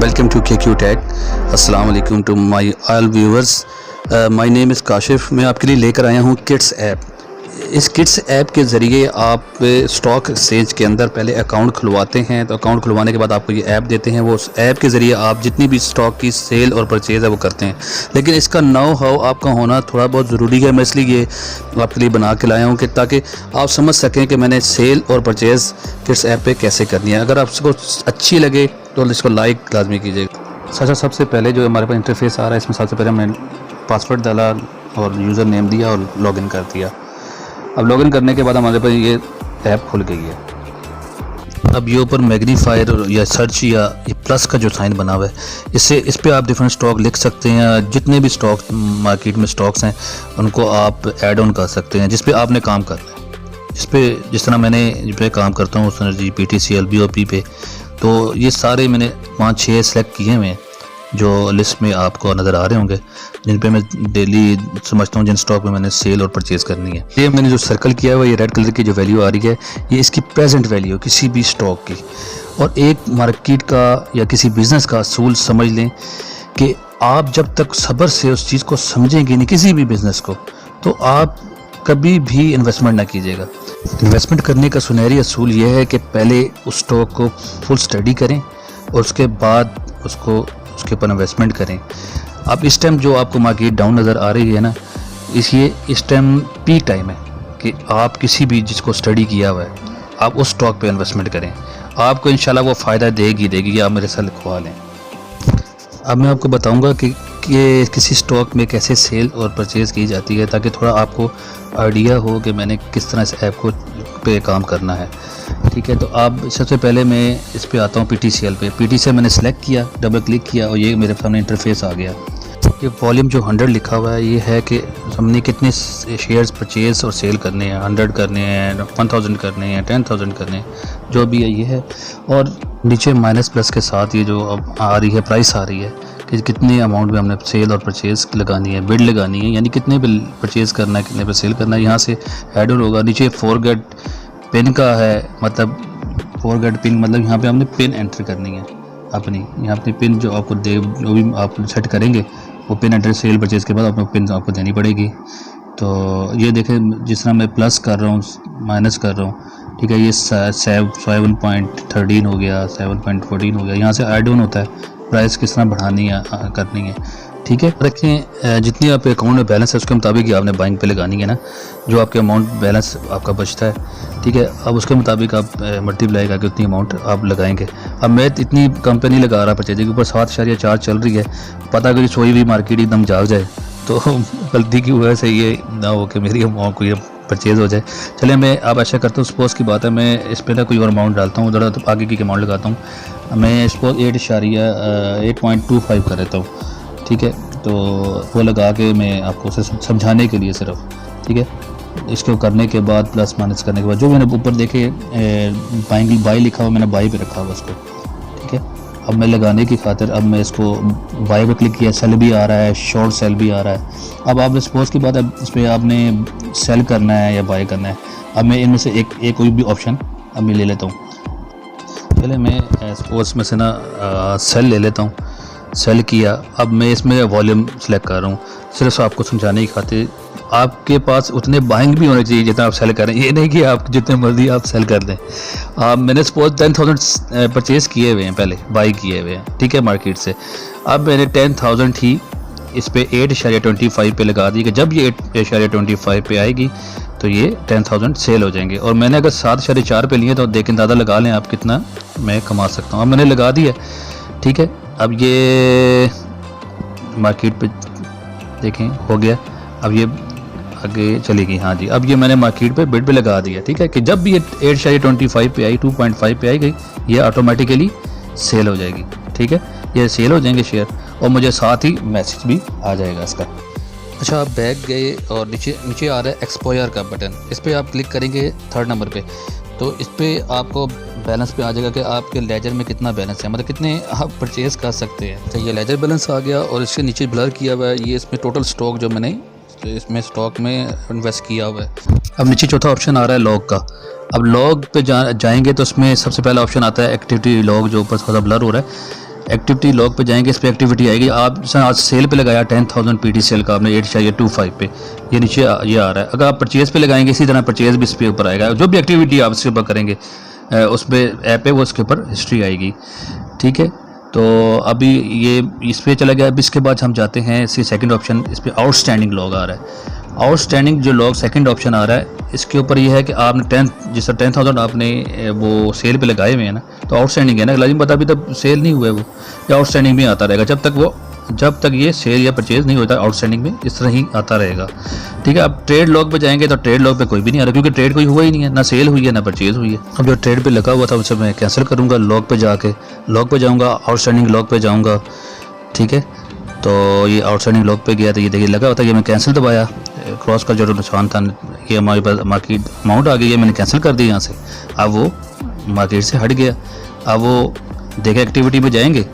Welcome to KQ Tech. अस्सलाम वालेकुम to my all viewers. My name is Kashif. मैं आपके लिए लेकर आया हूँ किट्स ऐप. इस किट्स ऐप के ज़रिए आप स्टॉक एक्सचेंज के अंदर पहले अकाउंट खुलवाते हैं, तो अकाउंट खुलवाने के बाद आपको ये ऐप देते हैं. वो उस ऐप के ज़रिए आप जितनी भी स्टॉक की सेल और परचेज़ है वो करते हैं. लेकिन इसका नो हाउ आपका होना थोड़ा बहुत ज़रूरी है. मैं इसलिए ये आपके लिए बना के लाया हूँ कि ताकि आप समझ सकें कि मैंने सेल और परचेज़ किट्स ऐप पे कैसे करनी है. अगर आपको अच्छी लगे तो इसको लाइक लाजमी कीजिएगा. अच्छा, सबसे पहले जो हमारे पास इंटरफेस आ रहा है, इसमें सबसे पहले हमने पासवर्ड डाला और यूज़र नेम दिया और लॉगिन कर दिया. अब लॉगिन करने के बाद हमारे पास ये ऐप खुल गई है. अब ये ऊपर मैग्नीफायर या सर्च या ये प्लस का जो साइन बना हुआ है, इससे इस पर आप डिफरेंट स्टॉक लिख सकते हैं. जितने भी स्टॉक मार्केट में स्टॉक्स हैं उनको आप ऐड ऑन कर सकते हैं जिस पे आपने काम करना है. जिस तरह मैंने जिस पे काम करता हूँ SYNERGY, PTCL, BOP पे, तो ये सारे मैंने 5-6 सेलेक्ट किए हुए हैं जो लिस्ट में आपको नज़र आ रहे होंगे, जिन पे मैं डेली समझता हूँ जिन स्टॉक में मैंने सेल और परचेज़ करनी है. ये मैंने जो सर्कल किया हुआ है, ये रेड कलर की जो वैल्यू आ रही है, ये इसकी प्रेजेंट वैल्यू किसी भी स्टॉक की. और एक मार्केट का या किसी बिज़नेस का असूल समझ लें कि आप जब तक सब्र से उस चीज़ को समझेंगे नहीं, किसी भी बिज़नेस को, तो आप कभी भी इन्वेस्टमेंट ना कीजिएगा. इन्वेस्टमेंट करने का सुनहरी असूल यह है कि पहले उस स्टॉक को फुल स्टडी करें और उसके बाद उसके ऊपर इन्वेस्टमेंट करें. अब इस टाइम जो आपको मार्केट डाउन नज़र आ रही है ना, इस टाइम पीक टाइम है कि आप किसी भी जिसको स्टडी किया हुआ है आप उस स्टॉक पे इन्वेस्टमेंट करें. आपको इंशाल्लाह वो फ़ायदा देगी. आप मेरे साथ लिखवा लें. अब मैं आपको बताऊंगा कि किसी स्टॉक में कैसे सेल और परचेज़ की जाती है, ताकि थोड़ा आपको आइडिया हो कि मैंने किस तरह इस ऐप को पे काम करना है. ठीक है, तो आप सबसे पहले मैं इस पे आता हूँ PTCL पे. PTCL मैंने सेलेक्ट किया, डबल क्लिक किया और ये मेरे सामने इंटरफेस आ गया. ये वॉल्यूम जो 100 लिखा हुआ है, ये है कि हमने कितने शेयर्स परचेज़ और सेल करने हैं. 100 करने हैं, 1000 करने हैं, 10,000 करने हैं, जो भी है ये है. और नीचे माइनस प्लस के साथ ये जो अब आ रही है प्राइस आ रही है कि कितने अमाउंट में हमने सेल और परचेज़ लगानी है, बिड लगानी है, यानी कितने पे परचेज़ करना है, कितने पे सेल करना है. यहाँ से ऐड ऑन होगा. नीचे फॉरगेट पिन का है, मतलब फॉरगेट पिन मतलब यहाँ पे हमने पिन एंटर करनी है अपनी. यहाँ अपनी पिन जो आपको जो भी आप सेट करेंगे वो पिन एंटर सेल परचेज़ के बाद अपनी पिन आपको देनी पड़ेगी. तो ये देखें, जिस तरह मैं प्लस कर रहा हूँ, माइनस कर रहा हूँ, ठीक है, ये 7.13 हो गया, 7.14 हो गया. यहाँ से ऐड ऑन होता है प्राइस किस तरह बढ़ानी है, करनी है. ठीक है, रखें जितनी आपके अकाउंट में बैलेंस है उसके मुताबिक ही आपने बाइंग पे लगानी है ना, जो आपके अमाउंट बैलेंस आपका बचता है. ठीक है, अब उसके मुताबिक आप मल्टीप्लाई करके उतनी अमाउंट आप लगाएंगे. अब मैं इतनी कंपनी लगा रहा परचेजिंग के ऊपर 7.4 चल रही है. पता करी सोई भी मार्केट एकदम जाग जाए तो गलती की वजह से ये ना हो कि मेरी अमाउंट को ये परचेज़ हो जाए. चलिए, मैं अब ऐसा करता हूँ, सपोज़ की बात है मैं इस पर ना कोई और अमाउंट डालता हूँ, ज़रा तो आगे की अमाउंट लगाता हूँ. मैं सपोज 8.25 कर देता हूँ. ठीक है, तो वो लगा के मैं आपको समझाने के लिए सिर्फ. ठीक है, इसको करने के बाद प्लस माइनस करने के बाद जो मैंने ऊपर देखे बाई लिखा हुआ, मैंने बाई पे रखा हुआ उसको. ठीक है, अब मैं लगाने की खातिर अब मैं इसको बाई पे क्लिक किया, सेल भी आ रहा है, शॉर्ट सेल भी आ रहा है. अब आप सपोज की बात है इस पर आपने सेल करना है या बाई करना है. अब मैं इनमें से एक कोई भी ऑप्शन अब मैं ले लेता हूँ. पहले मैं सपोज में से ना सेल ले लेता हूँ. सेल किया. अब मैं इसमें वॉल्यूम सेलेक्ट कर रहा हूँ सिर्फ आपको समझाने की खातिर. आपके पास उतने बाइंग भी होने चाहिए जितना आप सेल करें. ये नहीं कि आप जितने मर्जी आप सेल कर दें. मैंने सपोज 10,000 परचेज़ किए हुए हैं, पहले बाई किए हुए हैं. ठीक है, मार्केट से. अब मैंने 10,000 ही इस पर 8.25 पे लगा दी कि जब ये 8.25 पे आएगी तो ये 10,000 सेल हो जाएंगे. और मैंने अगर 7.4 पे लिए तो देखें, अंदाज़ा लगा लें आप कितना मैं कमा सकता हूँ. अब मैंने लगा दिया. ठीक है, अब ये मार्केट पे देखें हो गया. अब ये आगे चलेगी. हाँ जी, अब ये मैंने मार्केट पे बिड पे लगा दिया. ठीक है, कि जब भी ये 8.25 पे आई, 2.5 पे आएगी, ये ऑटोमेटिकली सेल हो जाएगी. ठीक है, ये सेल हो जाएंगे शेयर और मुझे साथ ही मैसेज भी आ जाएगा इसका. अच्छा, आप बैक गए और नीचे आ रहा है एक्सपायर का बटन. इस पर आप क्लिक करेंगे 3rd नंबर पे, तो इस पर आपको बैलेंस पे आ जाएगा कि आपके लेजर में कितना बैलेंस है, मतलब कितने आप परचेज़ कर सकते हैं. तो ये लेजर बैलेंस आ गया और इसके नीचे ब्लर किया हुआ है ये इसमें टोटल स्टॉक जो मैंने इसमें स्टॉक में इन्वेस्ट किया हुआ है. अब नीचे चौथा ऑप्शन आ रहा है लॉग का. अब लॉग पे जाएंगे तो उसमें सबसे पहला ऑप्शन आता है एक्टिविटी लॉग, जो ऊपर थोड़ा ब्लर हो रहा है. एक्टिविटी लॉग पे जाएंगे, इस पर एक्टिविटी आएगी। आप आज सेल पे लगाया 10,000 पीटी सेल का आपने 8.25 पे, ये नीचे ये आ रहा है। अगर आप परचेज़ पे लगाएंगे इसी तरह परचेज़ भी इस पे ऊपर आएगा। जो भी एक्टिविटी आप इसके ऊपर करेंगे उस पर ऐप है वो उसके ऊपर हिस्ट्री आएगी। ठीक है, तो अभी ये इस पर चला गया। अब इसके बाद हम जाते हैं इसके सेकंड ऑप्शन, इस पर आउटस्टैंडिंग लॉग आ रहा है। आउटस्टैंडिंग जो लॉग सेकंड ऑप्शन आ रहा है, इसके ऊपर ये है कि आपने 10,000 आपने वो सेल पे लगाए हुए हैं ना, तो आउटस्टैंडिंग है ना, लाजिम पता अभी तक सेल नहीं हुआ है वो, या आउटस्टैंडिंग में आता रहेगा जब तक ये सेल या परचेज़ नहीं होता, आउटस्टैंडिंग में इस तरह ही आता रहेगा। ठीक है, अब ट्रेड लॉग पे जाएंगे तो ट्रेड लॉग पे कोई भी नहीं आ रहा, क्योंकि ट्रेड कोई हुआ ही नहीं है, ना सेल हुई है ना परचेज़ हुई है। अब जो ट्रेड पे लगा हुआ था उसे मैं कैंसिल करूँगा, लॉग पे जाके लॉग पे जाऊँगा, आउटस्टैंडिंग लॉग पे जाऊँगा। ठीक है, तो ये आउटस्टैंडिंग लॉग पे गया तो ये देखिए लगा होता है, ये मैं कैंसिल दबाया, क्रॉस का जो निशान था ये हमारे पास मार्केट अमाउंट आ गई है, मैंने कैंसिल कर दी यहाँ से। अब वो मार्केट से हट गया। अब वो देखे एक्टिविटी में जाएंगे,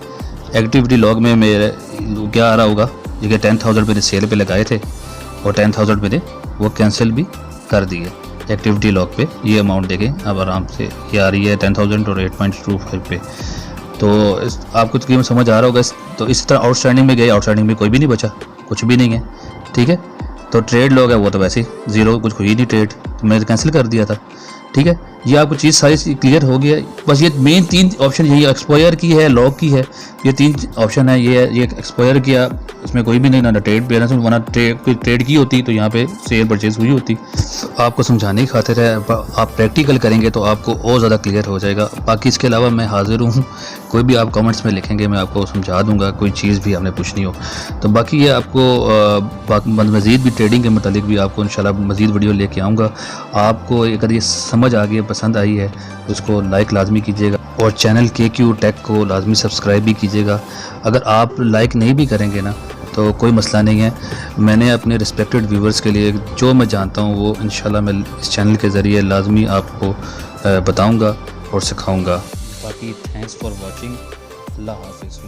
एक्टिविटी लॉग में मेरे क्या आ रहा होगा, ये 10,000 मैंने सेल पे लगाए थे और 10,000 मैंने वो कैंसिल भी कर दिए। एक्टिविटी लॉग पे ये अमाउंट देखें अब आराम से ये आ रही है 10,000 और 8.25 पे। तो आपको तकरीबन समझ आ रहा होगा। तो इस तरह आउटस्टैंडिंग में गए, आउटस्टैंडिंग में कोई भी नहीं बचा, कुछ भी नहीं है। ठीक है, तो ट्रेड लॉग है वो तो वैसे ही ज़ीरो, कुछ हुई नहीं ट्रेड, तो मैंने कैंसिल कर दिया था। ठीक है, ये आपको चीज़ सारी क्लियर हो गया। बस ये मेन 3 ऑप्शन यही, एक्सपायर की है, लॉग की है, ये 3 ऑप्शन है। ये एक्सपायर किया, इसमें कोई भी नहीं, ना ट्रेड बैलेंस, वरना ट्रेड की होती तो यहाँ पे सेल परचेज हुई होती। आपको समझाने की खातिर है, आप प्रैक्टिकल करेंगे तो आपको और ज़्यादा क्लियर हो जाएगा। बाकी इसके अलावा मैं हाज़िर हूँ, कोई भी आप कमेंट्स में लिखेंगे मैं आपको समझा दूँगा, कोई चीज़ भी आपने पूछनी हो तो। बाकी ये आपको मज़ीद भी ट्रेडिंग के मतलब भी आपको इंशाल्लाह मज़ीद वीडियो लेके आऊँगा। आपको अगर ये समझ आ गई, पसंद आई है तो उसको लाइक लाजमी कीजिएगा और चैनल KQ टेक को लाजमी सब्सक्राइब भी कीजिएगा। अगर आप लाइक नहीं भी करेंगे ना तो कोई मसला नहीं है, मैंने अपने रिस्पेक्टेड व्यूवर्स के लिए जो मैं जानता हूँ वो इंशाल्लाह मैं इस चैनल के ज़रिए लाजमी आपको बताऊँगा और सिखाऊँगा। बाकी थैंक्स फॉर वॉचिंग। अल्लाह हाफ़िज़।